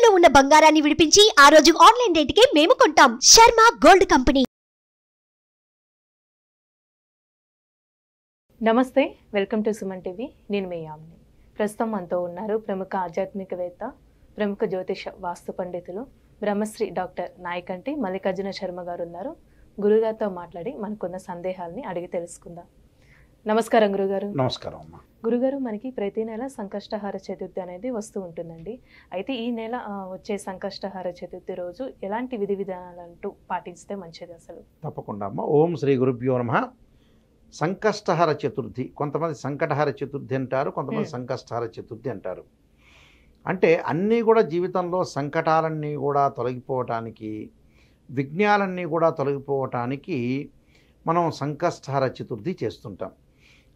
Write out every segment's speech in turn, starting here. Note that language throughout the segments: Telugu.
తాకట్టులో ఉన్న బంగారాన్ని విడిపించి ఆ రోజు ఆన్లైన్ రేటుకే మేము కొంటాం. Sharma gold company. నమస్తే, వెల్కమ్ టు సుమన్ టీవీ. నేను మీ యామిని. ప్రస్తుతం మనతో ఉన్నారు ప్రముఖ ఆధ్యాత్మికవేత్త, ప్రముఖ జ్యోతిష వాస్తు పండితులు బ్రహ్మశ్రీ డాక్టర్ నాయకంటి మల్లికార్జున శర్మ గారు ఉన్నారు. గురుగారితో మాట్లాడి మనకున్న సందేహాలని అడిగి తెలుసుకుందాం. నమస్కారం గురుగారు. నమస్కారం అమ్మా. గురుగారు, మనకి ప్రతి నెల సంకష్టహార చతుర్థి అనేది వస్తూ ఉంటుందండి. అయితే ఈ నెల వచ్చే సంకష్టహార చతుర్థి రోజు ఎలాంటి విధి విధానాలంటూ పాటిస్తే మంచిది అసలు? తప్పకుండా అమ్మ. ఓం శ్రీ గురుభ్యో నమః. సంకష్టహర చతుర్థి, కొంతమంది సంకటహర చతుర్థి అంటారు, కొంతమంది సంకష్టహర చతుర్థి అంటారు. అంటే అన్నీ కూడా జీవితంలో సంకటాలన్నీ కూడా తొలగిపోవటానికి, విఘ్నాలన్నీ కూడా తొలగిపోవటానికి మనం సంకష్టహర చతుర్థి చేస్తుంటాం.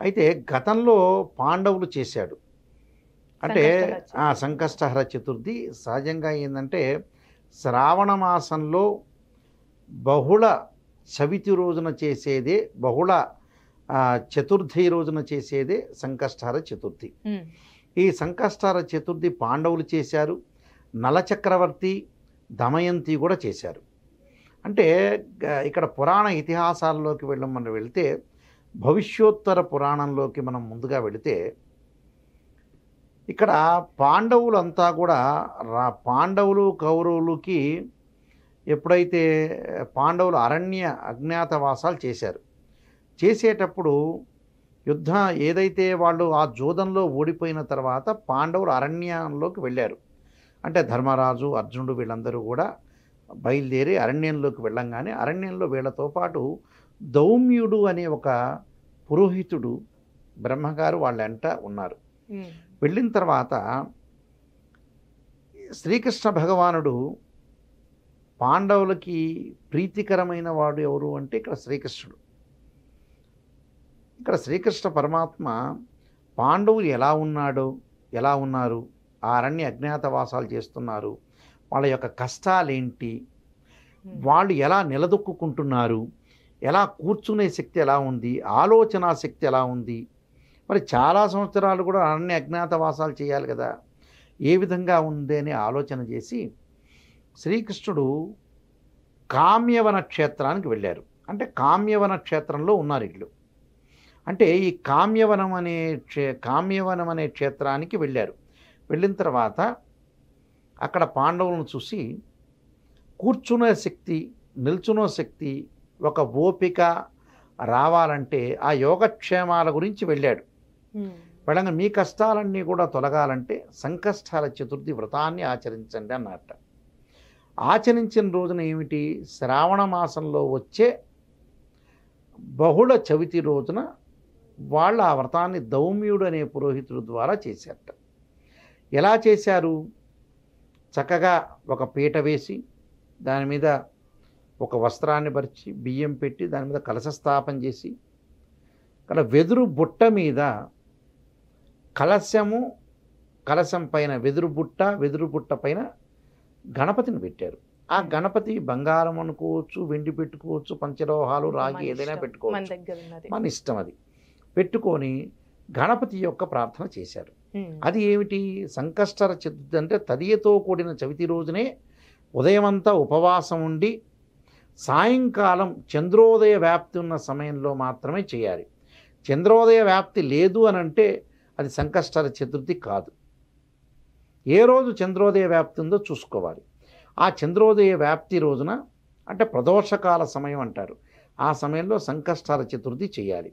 అయితే గతంలో పాండవులు చేశాడు. అంటే సంకష్టహర చతుర్థి సహజంగా ఏంటంటే శ్రావణ మాసంలో బహుళ చవితి రోజున చేసేదే, బహుళ చతుర్థి రోజున చేసేదే సంకష్టహర చతుర్థి. ఈ సంకష్టహర చతుర్థి పాండవులు చేశారు, నలచక్రవర్తి, దమయంతి కూడా చేశారు. అంటే ఇక్కడ పురాణ ఇతిహాసాల్లోకి మనం వెళితే, భవిష్యోత్తర పురాణంలోకి మనం ముందుగా వెళితే, ఇక్కడ పాండవులంతా కూడా పాండవులు కౌరవులకి ఎప్పుడైతే పాండవులు అరణ్య అజ్ఞాతవాసాలు చేసేటప్పుడు యుద్ధం ఏదైతే వాళ్ళు ఆ జోదంలో ఓడిపోయిన తర్వాత పాండవులు అరణ్యంలోకి వెళ్ళారు. అంటే ధర్మరాజు, అర్జునుడు వీళ్ళందరూ కూడా బయలుదేరి అరణ్యంలోకి వెళ్ళంగానే అరణ్యంలో వీళ్ళతో పాటు దౌమ్యుడు అనే ఒక పురోహితుడు, బ్రహ్మగారు వాళ్ళ వెంట ఉన్నారు. వెళ్ళిన తర్వాత శ్రీకృష్ణ భగవానుడు పాండవులకి ప్రీతికరమైన వాడు ఎవరు అంటే ఇక్కడ శ్రీకృష్ణుడు. ఇక్కడ శ్రీకృష్ణ పరమాత్మ పాండవులు ఎలా ఉన్నారు, ఆ అరణ్య అజ్ఞాతవాసాలు చేస్తున్నారు, వాళ్ళ యొక్క కష్టాలేంటి, వాళ్ళు ఎలా నిలదొక్కుంటున్నారు, ఎలా కూర్చునే శక్తి ఎలా ఉంది, ఆలోచన శక్తి ఎలా ఉంది, మరి చాలా సంవత్సరాలు కూడా అరణ్య అజ్ఞాతవాసాలు చేయాలి కదా, ఏ విధంగా ఉంది అని ఆలోచన చేసి శ్రీకృష్ణుడు కామ్యవన క్షేత్రానికి వెళ్ళారు. అంటే కామ్యవన క్షేత్రంలో ఉన్నారు వీళ్ళు. అంటే ఈ కామ్యవనం అనే క్షేత్రానికి వెళ్ళారు. వెళ్ళిన తర్వాత అక్కడ పాండవులను చూసి కూర్చునే శక్తి, నిల్చునే శక్తి, ఒక ఓపిక రావాలంటే ఆ యోగక్షేమాల గురించి వెళ్ళాడు. వెళ్ళంగా మీ కష్టాలన్నీ కూడా తొలగాలంటే సంకష్టహార చతుర్థి వ్రతాన్ని ఆచరించండి అన్నట్ట. ఆచరించిన రోజున ఏమిటి, శ్రావణ మాసంలో వచ్చే బహుళ చవితి రోజున వాళ్ళు ఆ వ్రతాన్ని దౌమ్యుడు అనే పురోహితుడు ద్వారా చేశారట. ఎలా చేశారు, చక్కగా ఒక పీట వేసి దాని మీద ఒక వస్త్రాన్ని పరిచి బియ్యం పెట్టి దాని మీద కలశ స్థాపన చేసి, అక్కడ వెదురు బుట్ట మీద కలశం పైన వెదురు బుట్ట పైన గణపతిని పెట్టారు. ఆ గణపతి బంగారం అనుకోవచ్చు, వెండి పెట్టుకోవచ్చు, పంచలోహాలు, రాగి ఏదైనా పెట్టుకోవచ్చు, మన ఇష్టం. అది పెట్టుకొని గణపతి యొక్క ప్రార్థన చేశారు. అది ఏమిటి, సంకష్టహర చతుర్థి అంటే తదియతో కూడిన చవితి రోజునే ఉదయమంతా ఉపవాసం ఉండి సాయంకాలం చంద్రోదయ వ్యాప్తి ఉన్న సమయంలో మాత్రమే చేయాలి. చంద్రోదయ వ్యాప్తి లేదు అని అంటే అది సంకష్టహర చతుర్థి కాదు. ఏ రోజు చంద్రోదయ వ్యాప్తి ఉందో చూసుకోవాలి. ఆ చంద్రోదయ వ్యాప్తి రోజున అంటే ప్రదోషకాల సమయం అంటారు, ఆ సమయంలో సంకష్టహర చతుర్థి చేయాలి.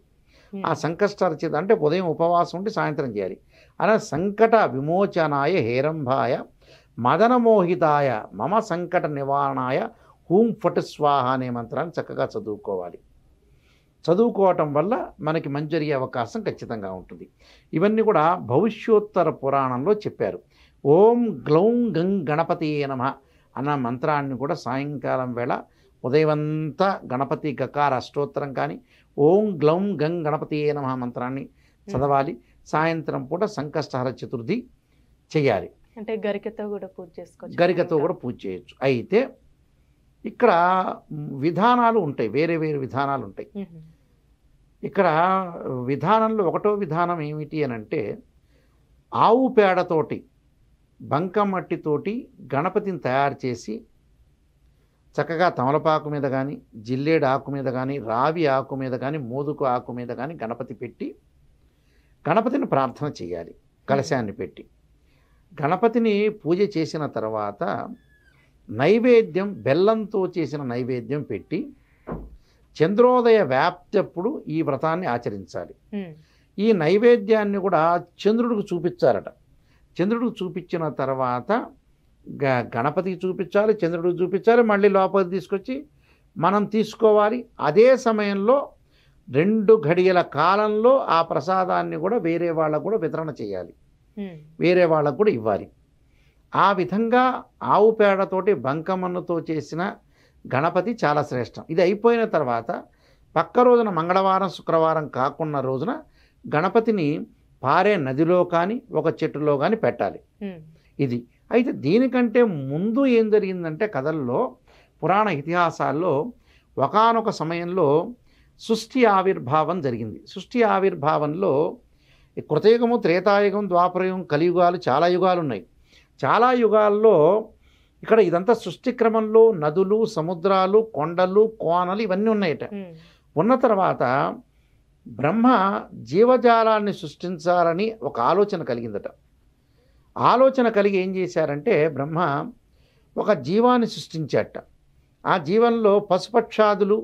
ఆ సంకష్టహర చతుర్థి అంటే ఉదయం ఉపవాసం ఉండి సాయంత్రం చేయాలి. అలా సంకట విమోచనాయ హేరంభాయ మదనమోహితాయ మమ సంకట నివారణాయ హూం ఫట్ స్వాహ అనే మంత్రాన్ని చక్కగా చదువుకోవాలి. చదువుకోవటం వల్ల మనకి మంచి జరిగే అవకాశం ఖచ్చితంగా ఉంటుంది. ఇవన్నీ కూడా భవిష్యోత్తర పురాణంలో చెప్పారు. ఓం గ్లౌం గం గణపతియే నమః అన్న మంత్రాన్ని కూడా సాయంకాలం వేళ ఉదయమంతా గణపతి గకార అష్టోత్తరం కానీ ఓం గ్లౌం గం గణపతియే నమః మంత్రాన్ని చదవాలి. సాయంత్రం పూట సంకష్టహర చతుర్థి చేయాలి. అంటే గరికతో కూడా పూజ చేయొచ్చు. అయితే ఇక్కడ విధానాలు ఉంటాయి, వేరే విధానాలు ఉంటాయి. ఇక్కడ విధానంలో ఒకటో విధానం ఏమిటి అని అంటే ఆవు పేడతోటి బంకమట్టితోటి గణపతిని తయారు చేసి చక్కగా తమలపాకు మీద కానీ, జిల్లేడు ఆకు మీద కానీ, రావి ఆకు మీద కానీ, మోదుకు ఆకు మీద కానీ గణపతి పెట్టి గణపతిని ప్రార్థన చేయాలి. కలశాన్ని పెట్టి గణపతిని పూజ చేసిన తర్వాత నైవేద్యం, బెల్లంతో చేసిన నైవేద్యం పెట్టి చంద్రోదయ వ్యాప్తప్పుడు ఈ వ్రతాన్ని ఆచరించాలి. ఈ నైవేద్యాన్ని కూడా చంద్రుడికి చూపించాలట. చంద్రుడికి చూపించిన తర్వాత గణపతికి చూపించాలి, చంద్రుడికి చూపించాలి, మళ్ళీ లోపలికి తీసుకొచ్చి మనం తీసుకోవాలి. అదే సమయంలో 2 గడియల కాలంలో ఆ ప్రసాదాన్ని కూడా వేరే వాళ్ళకు కూడా వితరణ చేయాలి, వేరే వాళ్ళకు కూడా ఇవ్వాలి. ఆ విధంగా ఆవు పేడతోటి బంకమన్నుతో చేసిన గణపతి చాలా శ్రేష్టం. ఇది అయిపోయిన తర్వాత పక్క రోజున మంగళవారం, శుక్రవారం కాకున్న రోజున గణపతిని పారే నదిలో కానీ ఒక చెట్టులో కానీ పెట్టాలి. ఇది అయితే దీనికంటే ముందు ఏం జరిగిందంటే కథల్లో, పురాణ ఇతిహాసాల్లో ఒకానొక సమయంలో సృష్టి ఆవిర్భావం జరిగింది. సృష్టి ఆవిర్భావంలో కృతయుగము, త్రేతాయుగం, ద్వాపరయుగం, కలియుగాలు, చాలా యుగాలు ఉన్నాయి. చాలా యుగాల్లో ఇక్కడ ఇదంతా సృష్టి క్రమంలో నదులు, సముద్రాలు, కొండలు, కోనలు ఇవన్నీ ఉన్నాయట. ఉన్న తర్వాత బ్రహ్మ జీవజాలాన్ని సృష్టించాలని ఒక ఆలోచన కలిగిందట. ఆలోచన కలిగి ఏం చేశారంటే బ్రహ్మ ఒక జీవాన్ని సృష్టించాట. ఆ జీవంలో పశుపక్షాదులు,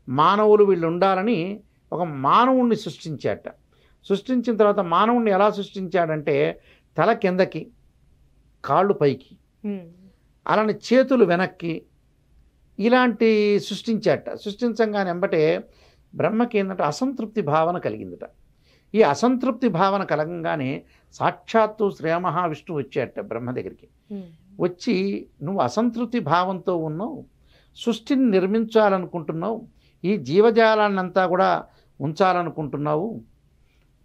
మానవులు వీళ్ళు ఉండాలని ఒక మానవుణ్ణి సృష్టించాట. సృష్టించిన తర్వాత మానవుణ్ణి ఎలా సృష్టించాడంటే తల కిందకి, కాళ్ళు పైకి, అలానే చేతులు వెనక్కి, ఇలాంటి సృష్టించాట. సృష్టించగానే వెంబటే బ్రహ్మకి ఏంటంటే అసంతృప్తి భావన కలిగిందట. ఈ అసంతృప్తి భావన కలగంగానే సాక్షాత్తు శ్రీ మహావిష్ణువు వచ్చాట బ్రహ్మ దగ్గరికి. వచ్చి నువ్వు అసంతృప్తి భావంతో ఉన్నావు, సృష్టిని నిర్మించాలనుకుంటున్నావు, ఈ జీవజాలాన్నంతా కూడా ఉంచాలనుకుంటున్నావు,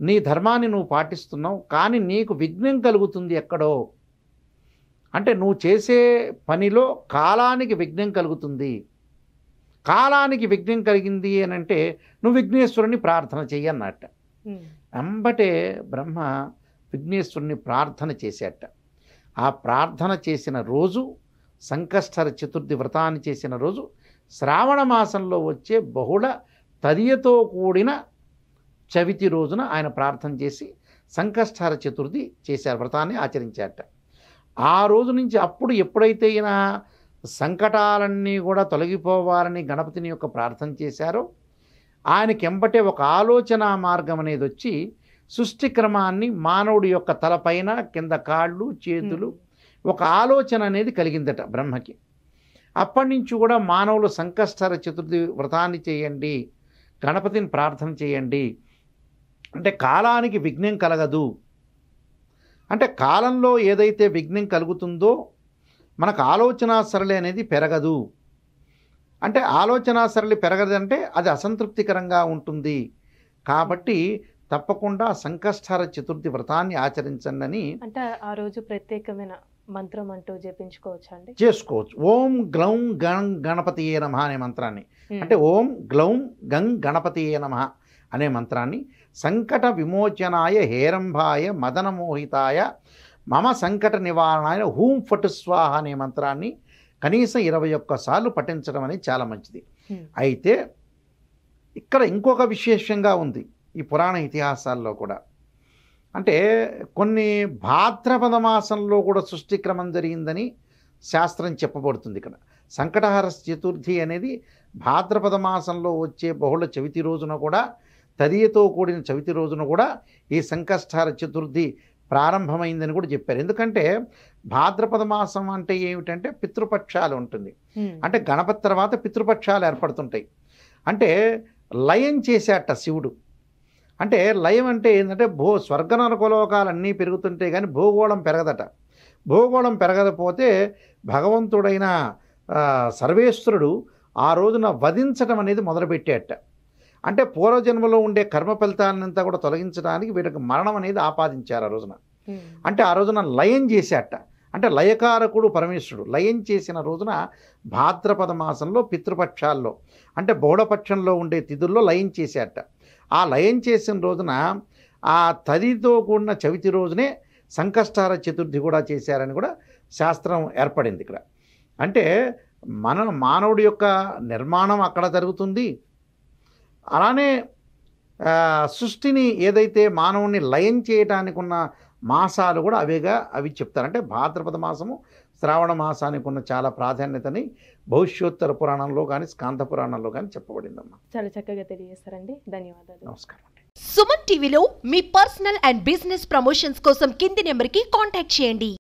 నీ ధర్మాన్ని నువ్వు పాటిస్తున్నావు, కానీ నీకు విఘ్నం కలుగుతుంది ఎక్కడో. అంటే నువ్వు చేసే పనిలో కాలానికి విఘ్నం కలుగుతుంది. కాలానికి విఘ్నం కలిగింది అని అంటే నువ్వు విఘ్నేశ్వరుని ప్రార్థన చెయ్యి అన్నట్ట. అంబటే బ్రహ్మ విఘ్నేశ్వరుని ప్రార్థన చేసేట. ఆ ప్రార్థన చేసిన రోజు, సంకష్టహర చతుర్థి వ్రతాన్ని చేసిన రోజు, శ్రావణ మాసంలో వచ్చే బహుళ తదియతో కూడిన చవితి రోజున ఆయన ప్రార్థన చేసి సంకష్టహర చతుర్థి చేశారు, వ్రతాన్ని ఆచరించాట. ఆ రోజు నుంచి అప్పుడు ఎప్పుడైతే ఈయన సంకటాలన్నీ కూడా తొలగిపోవాలని గణపతిని యొక్క ప్రార్థన చేశారో ఆయనకి ఎంబటే ఒక ఆలోచన మార్గం అనేది వచ్చి సృష్టి క్రమాన్ని మానవుడి యొక్క తలపైన, కింద కాళ్ళు, చేతులు, ఒక ఆలోచన అనేది కలిగిందట బ్రహ్మకి. అప్పటి నుంచి కూడా మానవులు సంకష్టహర చతుర్థి వ్రతాన్ని చేయండి, గణపతిని ప్రార్థన చేయండి, అంటే కాలానికి విఘ్నం కలగదు. అంటే కాలంలో ఏదైతే విఘ్నం కలుగుతుందో మనకు ఆలోచన సరళి అనేది పెరగదు. అంటే ఆలోచన సరళి పెరగదంటే అది అసంతృప్తికరంగా ఉంటుంది. కాబట్టి తప్పకుండా సంకష్టహర చతుర్థి వ్రతాన్ని ఆచరించండి అని. అంటే ఆ రోజు ప్రత్యేకమైన మంత్రం అంటూ జపించుకోవచ్చా అండి? చేసుకోవచ్చు. ఓం గ్లౌం గం గణపతియే నమః అనే మంత్రాన్ని, అంటే ఓం గ్లౌం గం గణపతియే నమః అనే మంత్రాన్ని సంకట విమోచనాయ హేరంభాయ మదనమోహితాయ మమ సంకట నివారణాయ హూం ఫటు స్వాహ అనే మంత్రాన్ని కనీసం 21 సార్లు పఠించడం అనేది చాలా మంచిది. అయితే ఇక్కడ ఇంకొక విశేషంగా ఉంది ఈ పురాణ ఇతిహాసాల్లో కూడా. అంటే కొన్ని భాద్రపద మాసంలో కూడా సృష్టి క్రమం జరిగిందని శాస్త్రం చెప్పబడుతుంది. ఇక్కడ సంకటహర చతుర్థి అనేది భాద్రపద మాసంలో వచ్చే బహుళ చవితి రోజున కూడా, తదియతో కూడిన చవితి రోజున కూడా ఈ సంకష్టహర చతుర్థి ప్రారంభమైందని కూడా చెప్పారు. ఎందుకంటే భాద్రపద మాసం అంటే ఏమిటంటే పితృపక్షాలు ఉంటుంది. అంటే గణపతి తర్వాత పితృపక్షాలు ఏర్పడుతుంటాయి. అంటే లయం చేసేట శివుడు. అంటే లయం అంటే ఏంటంటే స్వర్గ నరకలోకాలన్నీ పెరుగుతుంటే కానీ భూగోళం పెరగదట. భూగోళం పెరగకపోతే భగవంతుడైన సర్వేశ్వరుడు ఆ రోజున వధించడం అనేది మొదలుపెట్టేట. అంటే పూర్వజన్మలో ఉండే కర్మ ఫలితాలంతా కూడా తొలగించడానికి వీటికి మరణం అనేది ఆపాదించారు ఆ రోజున. అంటే ఆ రోజున లయం చేసేట. అంటే లయకారకుడు పరమేశ్వరుడు లయం చేసిన రోజున భాద్రపద మాసంలో పితృపక్షాల్లో, అంటే బహుళపక్షంలో ఉండే తిథుల్లో లయం చేసేట. ఆ లయం చేసిన రోజున ఆ తదితో కూడిన చవితి రోజునే సంకష్టార చతుర్థి కూడా చేశారని కూడా శాస్త్రం ఏర్పడింది ఇక్కడ. అంటే మానవుడి యొక్క నిర్మాణం అక్కడ జరుగుతుంది. అలానే సృష్టిని ఏదైతే మానవుని లయం చేయడానికి ఉన్న మాసాలు కూడా అవి చెప్తారు. అంటే భాద్రపద మాసము, శ్రావణ మాసానికి ఉన్న చాలా ప్రాధాన్యతని భవిష్యోత్తర పురాణంలో కానీ స్కాంద పురాణంలో కానీ చెప్పబడిందమ్మా. చాలా చక్కగా తెలియజేస్తారండి. ధన్యవాదాలు. నమస్కారం అండి. సుమన్ టీవీలో మీ పర్సనల్ అండ్ బిజినెస్ ప్రమోషన్స్ కోసం కింది నెంబర్కి కాంటాక్ట్ చేయండి.